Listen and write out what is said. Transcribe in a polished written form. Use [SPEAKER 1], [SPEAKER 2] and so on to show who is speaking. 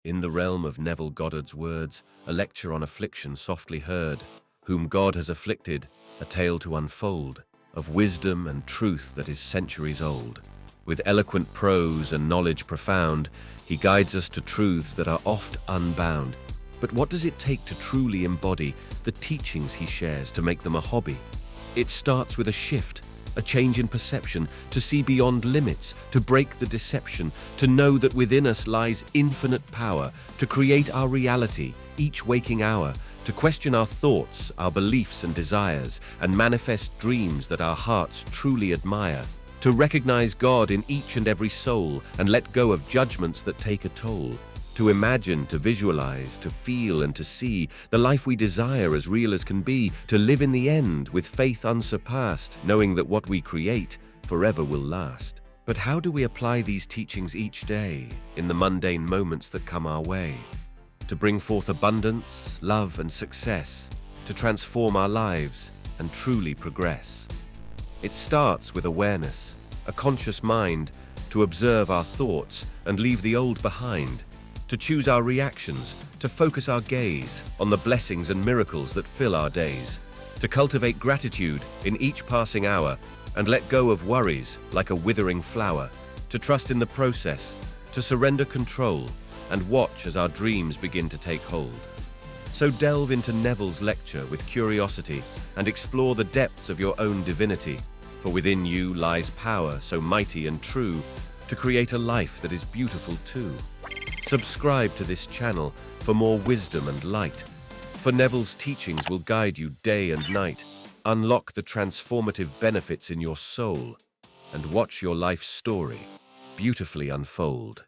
[SPEAKER 1] In the realm of Neville Goddard's words, a lecture on affliction softly heard, whom God has afflicted, a tale to unfold, of wisdom and truth that is centuries old. With eloquent prose and knowledge profound, he guides us to truths that are oft unbound. But what does it take to truly embody the teachings he shares to make them a hobby? It starts with a shift, a change in perception, to see beyond limits, to break the deception, to know that within us lies infinite power, to create our reality each waking hour, to question our thoughts, our beliefs and desires, and manifest dreams that our hearts truly admire, to recognize God in each and every soul and let go of judgments that take a toll, to imagine, to visualize, to feel and to see the life we desire as real as can be, to live in the end with faith unsurpassed, knowing that what we create forever will last. But how do we apply these teachings each day in the mundane moments that come our way? To bring forth abundance, love and success, to transform our lives and truly progress. It starts with awareness, a conscious mind, to observe our thoughts and leave the old behind, to choose our reactions, to focus our gaze on the blessings and miracles that fill our days, to cultivate gratitude in each passing hour and let go of worries like a withering flower, to trust in the process, to surrender control and watch as our dreams begin to take hold. So delve into Neville's lecture with curiosity and explore the depths of your own divinity, for within you lies power so mighty and true to create a life that is beautiful too. Subscribe to this channel for more wisdom and light, for Neville's teachings will guide you day and night. Unlock the transformative benefits in your soul and watch your life's story beautifully unfold.